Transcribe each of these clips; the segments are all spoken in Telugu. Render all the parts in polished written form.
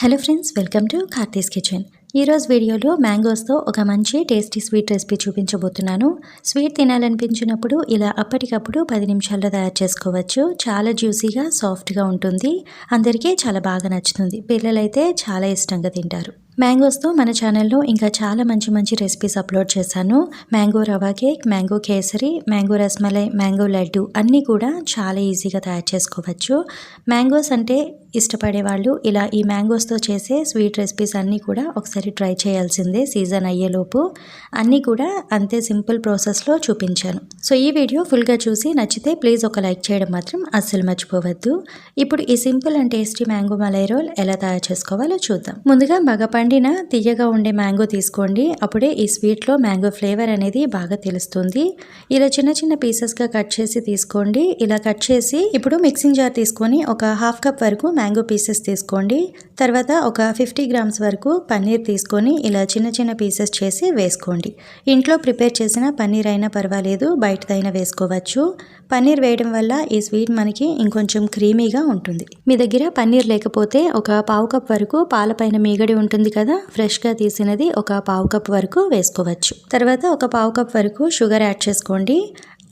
Hello friends, welcome to Karthi's kitchen. ఈరోజు వీడియోలో మ్యాంగోస్తో ఒక మంచి టేస్టీ స్వీట్ రెసిపీ చూపించబోతున్నాను. స్వీట్ తినాలనిపించినప్పుడు ఇలా అప్పటికప్పుడు 10 నిమిషాల్లో తయారు చేసుకోవచ్చు. చాలా జ్యూసీగా, సాఫ్ట్గా ఉంటుంది. అందరికీ చాలా బాగా నచ్చుతుంది. పిల్లలైతే చాలా ఇష్టంగా తింటారు. మ్యాంగోస్తో మన ఛానల్లో ఇంకా చాలా మంచి రెసిపీస్ అప్లోడ్ చేశాను. Mango rava cake, mango kesari, mango rasmalai, mango laddu అన్నీ కూడా చాలా ఈజీగా తయారు చేసుకోవచ్చు. మ్యాంగోస్ అంటే ఇష్టపడే వాళ్ళు ఇలా ఈ మ్యాంగోస్తో చేసే స్వీట్ రెసిపీస్ అన్నీ కూడా ఒకసారి ట్రై చేయాల్సిందే. సీజన్ అయ్యేలోపు అన్నీ కూడా అంతే సింపుల్ ప్రాసెస్లో చూపించాను. సో ఈ వీడియో ఫుల్గా చూసి నచ్చితే ప్లీజ్ ఒక లైక్ చేయడం మాత్రం అస్సలు మర్చిపోవద్దు. ఇప్పుడు ఈ simple and tasty mango malai roll ఎలా తయారు చేసుకోవాలో చూద్దాం. ముందుగా బాగా పండిన తీయగా ఉండే మ్యాంగో తీసుకోండి. అప్పుడే ఈ స్వీట్లో మ్యాంగో ఫ్లేవర్ అనేది బాగా తెలుస్తుంది. ఇలా చిన్న పీసెస్గా కట్ చేసి తీసుకోండి. ఇలా కట్ చేసి ఇప్పుడు మిక్సింగ్ జార్ తీసుకొని ఒక హాఫ్ కప్ వరకు మ్యాంగో పీసెస్ తీసుకోండి. తర్వాత ఒక 50 గ్రామ్స్ వరకు పన్నీర్ తీసుకొని ఇలా చిన్న పీసెస్ చేసి వేసుకోండి. ఇంట్లో ప్రిపేర్ చేసిన పన్నీర్ అయినా పర్వాలేదు, బయటదైనా వేసుకోవచ్చు. పన్నీర్ వేయడం వల్ల ఈ స్వీట్ మనకి ఇంకొంచెం క్రీమీగా ఉంటుంది. మీ దగ్గర పన్నీర్ లేకపోతే ఒక పావు కప్ వరకు పాలపైన మీగడి ఉంటుంది కదా, ఫ్రెష్గా తీసినది ఒక పావు కప్ వరకు వేసుకోవచ్చు. తర్వాత ఒక పావు కప్ వరకు షుగర్ యాడ్ చేసుకోండి.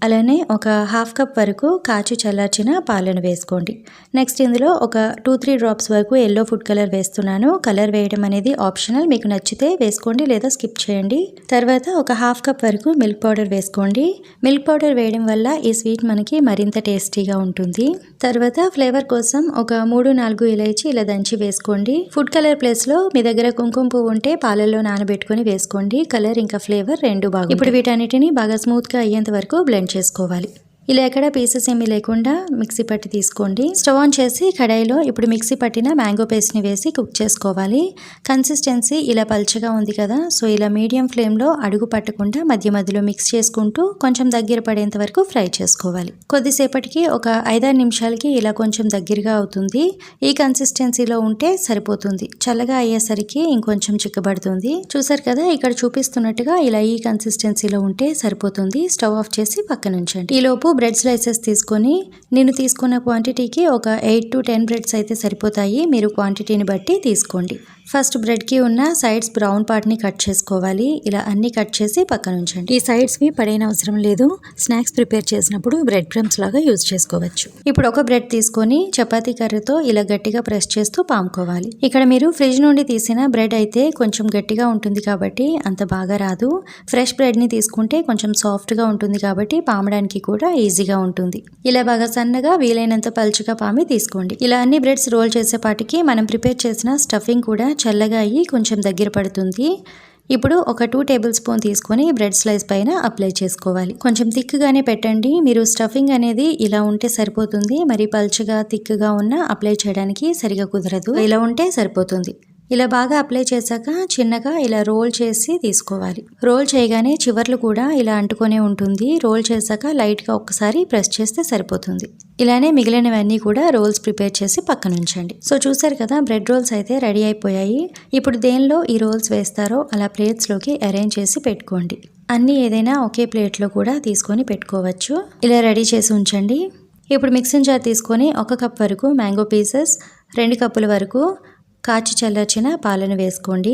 అలానే ఒక హాఫ్ కప్ వరకు కాచి చల్లార్చిన పాలను వేసుకోండి. నెక్స్ట్ ఇందులో ఒక 2-3 డ్రాప్స్ వరకు ఎల్లో ఫుడ్ కలర్ వేస్తున్నాను. కలర్ వేయడం అనేది ఆప్షనల్, మీకు నచ్చితే వేసుకోండి లేదా స్కిప్ చేయండి. తర్వాత ఒక హాఫ్ కప్ వరకు మిల్క్ పౌడర్ వేసుకోండి. మిల్క్ పౌడర్ వేయడం వల్ల ఈ స్వీట్ మనకి మరింత టేస్టీగా ఉంటుంది. తర్వాత ఫ్లేవర్ కోసం ఒక 3-4 ఇలాచీ ఇలా దంచి వేసుకోండి. ఫుడ్ కలర్ ప్లేస్లో మీ దగ్గర కుంకుమ పువ్వు ఉంటే పాలల్లో నానబెట్టుకుని వేసుకోండి. కలర్ ఇంకా ఫ్లేవర్ రెండు బాగా. ఇప్పుడు వీటన్నిటిని బాగా స్మూత్గా అయ్యేంత వరకు బ్లెండ్ చేసుకోవాలి. ఇలా ఎక్కడ పీసెస్ ఏమీ లేకుండా మిక్సీ పట్టి తీసుకోండి. స్టవ్ ఆన్ చేసి కడాయిలో ఇప్పుడు మిక్సీ పట్టిన మ్యాంగో పేస్ట్ని వేసి కుక్ చేసుకోవాలి. కన్సిస్టెన్సీ ఇలా పల్చగా ఉంది కదా, సో ఇలా మీడియం ఫ్లేమ్లో అడుగు పట్టకుండా మధ్యలో మిక్స్ చేసుకుంటూ కొంచెం దగ్గర పడేంత వరకు ఫ్రై చేసుకోవాలి. కొద్దిసేపటికి ఒక 5-6 నిమిషాలకి ఇలా కొంచెం దగ్గరగా అవుతుంది. ఈ కన్సిస్టెన్సీలో ఉంటే సరిపోతుంది. చల్లగా అయ్యేసరికి ఇంకొంచెం చిక్కబడుతుంది. చూసారు కదా, ఇక్కడ చూపిస్తున్నట్టుగా ఇలా ఈ కన్సిస్టెన్సీలో ఉంటే సరిపోతుంది. స్టవ్ ఆఫ్ చేసి పక్కన ఉంచండి. ఈలోపు బ్రెడ్ స్లైసెస్ తీసుకొని నేను తీసుకున్న క్వాంటిటీకి ఒక 8-10 బ్రెడ్స్ అయితే సరిపోతాయి. మీరు క్వాంటిటీని బట్టి తీసుకోండి. ఫస్ట్ బ్రెడ్కి ఉన్న సైడ్స్ బ్రౌన్ పార్ట్ని కట్ చేసుకోవాలి. ఇలా అన్ని కట్ చేసి పక్కన ఉంచండి. ఈ సైడ్స్వి పడైన అవసరం లేదు. స్నాక్స్ ప్రిపేర్ చేసినప్పుడు బ్రెడ్ క్రమ్స్ లాగా యూజ్ చేసుకోవచ్చు. ఇప్పుడు ఒక బ్రెడ్ తీసుకొని చపాతీ కర్రతో ఇలా గట్టిగా ప్రెస్ చేస్తూ పాముకోవాలి. ఇక్కడ మీరు ఫ్రిడ్జ్ నుండి తీసిన బ్రెడ్ అయితే కొంచెం గట్టిగా ఉంటుంది కాబట్టి అంత బాగా రాదు. ఫ్రెష్ బ్రెడ్ని తీసుకుంటే కొంచెం సాఫ్ట్గా ఉంటుంది కాబట్టి పామడానికి కూడా ఈజీగా ఉంటుంది. ఇలా బాగా సన్నగా వీలైనంత పలుచగా పామి తీసుకోండి. ఇలా అన్ని బ్రెడ్స్ రోల్ చేసేపాటికి మనం ప్రిపేర్ చేసిన స్టఫింగ్ కూడా చల్లగా అయ్యి కొంచెం దగ్గర పడుతుంది. ఇప్పుడు ఒక 2 టేబుల్ స్పూన్ తీసుకొని బ్రెడ్ స్లైస్ పైన అప్లై చేసుకోవాలి. కొంచెం థిక్గానే పెట్టండి. మీరు స్టఫింగ్ అనేది ఇలా ఉంటే సరిపోతుంది. మరి పల్చగా థిక్గా ఉన్న అప్లై చేయడానికి సరిగా కుదరదు. ఇలా ఉంటే సరిపోతుంది. ఇలా బాగా అప్లై చేశాక చిన్నగా ఇలా రోల్ చేసి తీసుకోవాలి. రోల్ చేయగానే చివర్లు కూడా ఇలా అంటుకొనే ఉంటుంది. రోల్ చేశాక లైట్గా ఒక్కసారి ప్రెస్ చేస్తే సరిపోతుంది. ఇలానే మిగిలినవన్నీ కూడా రోల్స్ ప్రిపేర్ చేసి పక్కన ఉంచండి. సో చూసారు కదా, బ్రెడ్ రోల్స్ అయితే రెడీ అయిపోయాయి. ఇప్పుడు దేనిలో ఈ రోల్స్ వేస్తారో అలా ప్లేట్స్లోకి అరేంజ్ చేసి పెట్టుకోండి. అన్నీ ఏదైనా ఒకే ప్లేట్లో కూడా తీసుకొని పెట్టుకోవచ్చు. ఇలా రెడీ చేసి ఉంచండి. ఇప్పుడు మిక్సింగ్ జార్ తీసుకొని 1 కప్ వరకు మ్యాంగో పీసెస్, 2 కప్పుల వరకు కాచి చల్లార్చిన పాలను వేసుకోండి.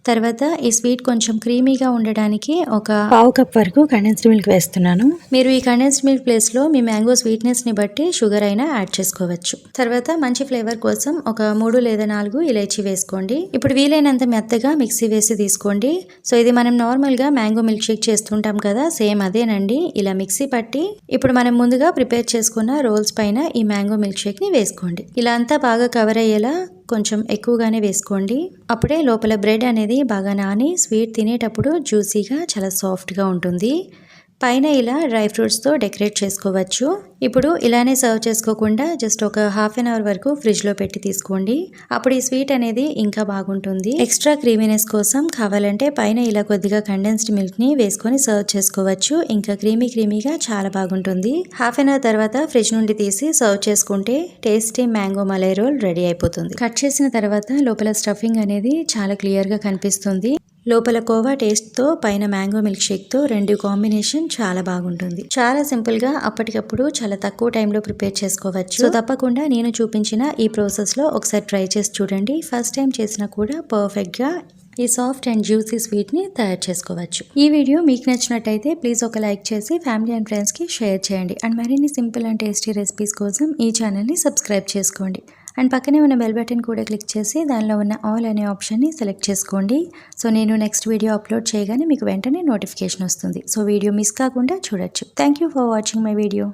తర్వాత ఈ స్వీట్ కొంచెం క్రీమీగా ఉండడానికి ఒక పావు కప్ వరకు కండెన్స్డ్ మిల్క్ వేస్తున్నాను. మీరు ఈ కండెన్స్డ్ మిల్క్ ప్లేస్లో మీ మ్యాంగో స్వీట్నెస్ని బట్టి షుగర్ అయినా యాడ్ చేసుకోవచ్చు. తర్వాత మంచి ఫ్లేవర్ కోసం ఒక 3 లేదా 4 ఇలాచీ వేసుకోండి. ఇప్పుడు వీలైనంత మెత్తగా మిక్సీ వేసి తీసుకోండి. సో ఇది మనం నార్మల్గా మ్యాంగో మిల్క్ షేక్ చేస్తుంటాం కదా, సేమ్ అదేనండి. ఇలా మిక్సీ పట్టి ఇప్పుడు మనం ముందుగా ప్రిపేర్ చేసుకున్న రోల్స్ పైన ఈ మ్యాంగో మిల్క్ షేక్ని వేసుకోండి. ఇలా అంతా బాగా కవర్ అయ్యేలా కొంచెం ఎక్కువగానే వేసుకోండి. అప్పుడే లోపల బ్రెడ్ అనేది బాగా నాని స్వీట్ తినేటప్పుడు జ్యూసీగా చాలా సాఫ్ట్గా ఉంటుంది. పైన ఇలా డ్రై ఫ్రూట్స్తో డెకరేట్ చేసుకోవచ్చు. ఇప్పుడు ఇలానే సర్వ్ చేసుకోకుండా జస్ట్ ఒక హాఫ్ అన్ అవర్ వరకు ఫ్రిడ్జ్లో పెట్టి తీసుకోండి. అప్పుడు ఈ స్వీట్ అనేది ఇంకా బాగుంటుంది. ఎక్స్ట్రా క్రీమీనెస్ కోసం కావాలంటే పైన ఇలా కొద్దిగా కండెన్స్డ్ మిల్క్ని వేసుకొని సర్వ్ చేసుకోవచ్చు. ఇంకా క్రీమీగా చాలా బాగుంటుంది. హాఫ్ అన్ అవర్ తర్వాత ఫ్రిడ్జ్ నుండి తీసి సర్వ్ చేసుకుంటే tasty mango malai role ready అయిపోతుంది. కట్ చేసిన తర్వాత లోపల స్టఫింగ్ అనేది చాలా క్లియర్గా కనిపిస్తుంది. లోపల కోవా టేస్ట్తో పైన మ్యాంగో మిల్క్ షేక్తో రెండు కాంబినేషన్ చాలా బాగుంటుంది. చాలా సింపుల్గా అప్పటికప్పుడు చాలా తక్కువ టైంలో ప్రిపేర్ చేసుకోవచ్చు. సో తప్పకుండా నేను చూపించిన ఈ ప్రాసెస్లో ఒకసారి ట్రై చేసి చూడండి. ఫస్ట్ టైం చేసినా కూడా పర్ఫెక్ట్గా ఈ సాఫ్ట్ అండ్ జ్యూసీ స్వీట్ని తయారు చేసుకోవచ్చు. ఈ వీడియో మీకు నచ్చినట్టయితే ప్లీజ్ ఒక లైక్ చేసి ఫ్యామిలీ అండ్ ఫ్రెండ్స్కి షేర్ చేయండి. అండ్ మరిన్ని సింపుల్ అండ్ టేస్టీ రెసిపీస్ కోసం ఈ ఛానల్ని సబ్స్క్రైబ్ చేసుకోండి. అండ్ పక్కనే ఉన్న బెల్ బటన్ కూడా క్లిక్ చేసి దానిలో ఉన్న ఆల్ అనే ఆప్షన్ని సెలెక్ట్ చేసుకోండి. సో నేను నెక్స్ట్ వీడియో అప్లోడ్ చేయగానే మీకు వెంటనే నోటిఫికేషన్ వస్తుంది. సో వీడియో మిస్ కాకుండా చూడొచ్చు. Thank you for watching my video.